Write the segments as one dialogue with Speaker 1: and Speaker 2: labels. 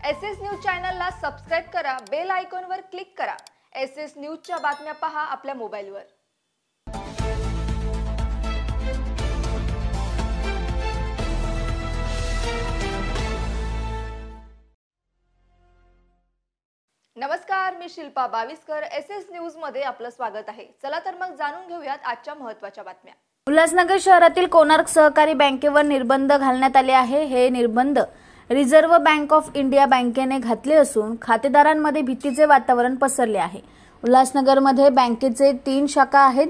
Speaker 1: SS news चॅनलला subscribe करा, bell आयकॉनवर क्लिक करा। एसएस न्यूजच्या बातम्या पहा आपल्या मोबाईलवर। नमस्कार, मी शिल्पा बाविस्कर। एसएस न्यूज मध्ये आपलं स्वागत आहे। चला तर मग जाणून घेऊयात आजच्या महत्त्वाच्या बातम्या।
Speaker 2: उल्हासनगर शहरातील कोणार्क सहकारी बँकेवर निर्बंध घालण्यात आले आहे। हे निर्बंध रिझर्व्ह बँक ऑफ इंडिया बँकेने घातले असून खातेदारांमध्ये भीतीचे वातावरण पसरले आहे। उल्हासनगरमध्ये बँकेचे 3 शाखा आहेत।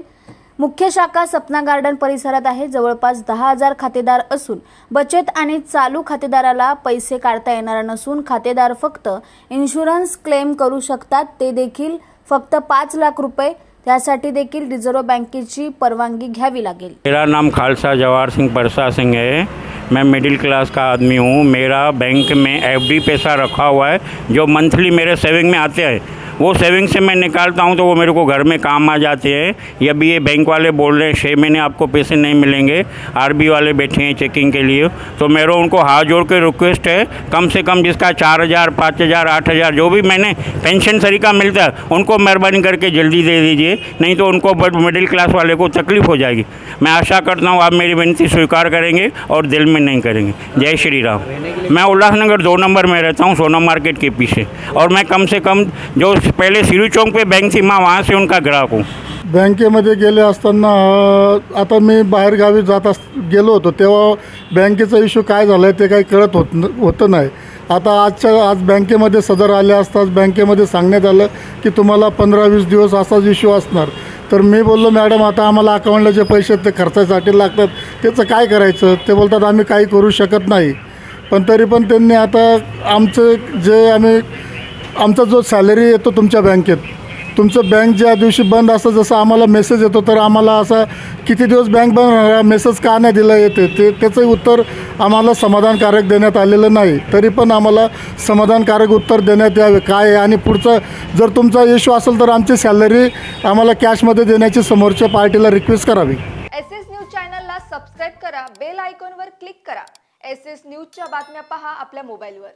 Speaker 2: मुख्य शाखा सपना गार्डन परिसरात आहे। जवळपास 10,000 खातेदार असून बचत आणि चालू खातेदाराला पैसे काढता येणार नसून खातेदार फक्त इन्शुरन्स क्लेम करू शकतात, ते देखील फक्त 5 लाख रुपये। त्यासाठी देखील रिझर्व्ह बँकेची परवानगी घ्यावी लागेल।
Speaker 3: मेरा नाम खालसा जवाहर सिंह परसा सिंह है। मैं मिडिल क्लास का आदमी हूँ। मेरा बैंक में एफडी पैसा रखा हुआ है जो मंथली मेरे सेविंग में आते हैं। वो सेविंग से मैं निकालता हूँ तो वो मेरे को घर में काम आ जाते हैं। या भी ये बैंक वाले बोल रहे हैं 6 महीने आपको पैसे नहीं मिलेंगे, आरबी वाले बैठे हैं चेकिंग के लिए। तो मेरा उनको हाथ जोड़ के रिक्वेस्ट है, कम से कम जिसका 4,000, 5,000, 8,000 जो भी मैंने पेंशन तरीका मिलता है उनको मेहरबानी करके जल्दी दे दीजिए, नहीं तो उनको बट मिडिल क्लास वाले को तकलीफ़ हो जाएगी। मैं आशा करता हूँ आप मेरी विनती स्वीकार करेंगे और दिल में नहीं करेंगे। जय श्री राम। मैं उल्लासनगर 2 नंबर में रहता हूँ, सोना मार्केट के पीछे। और मैं कम से कम जो पहले सिरू चौक पे बैंक थी, मैं वहाँ से उनका ग्राहक हूँ।
Speaker 4: बँकेमध्ये गेले असताना आता मी बाहेर गावी गेलो होतो तेव्हा बँकेचा इश्यू काय झाला ते काही कळत होतं नाही। आता आज बँकेमध्ये सदर आले असताच बँकेमध्ये सांगण्यात आलं की तुम्हाला 15-20 दिवस असाच इश्यू असणार। तर मी बोललो मॅडम आता आम्हाला अकाउंटला जे पैसे ते खर्चासाठी लागतात त्याचं काय करायचं? ते बोलतात आम्ही काही करू शकत नाही। पण तरी पण त्यांनी आता आमचा जो सॅलरी येतो तुमच्या बँकेत, तुमचं बँक ज्या दिवशी बंद असतं जसं आम्हाला मेसेज येतो तर आम्हाला असा किती दिवस बँक बंद राहणार मेसेज का नाही दिला येते त्याचं उत्तर आम्हाला समाधानकारक देण्यात आलेलं नाही। तरी पण आम्हाला समाधानकारक उत्तर देण्यात यावे काय आहे आणि पुढचा जर तुमचा इश्यू असेल तर आमची सॅलरी आम्हाला कॅशमध्ये देण्याची समोरच्या पार्टीला रिक्वेस्ट करावी।
Speaker 1: एसएस न्यूज चॅनलला सबस्क्राइब करा, बेल आयकॉनवर क्लिक करा। एसएस न्यूजच्या बातम्या पहा आपल्या मोबाईलवर।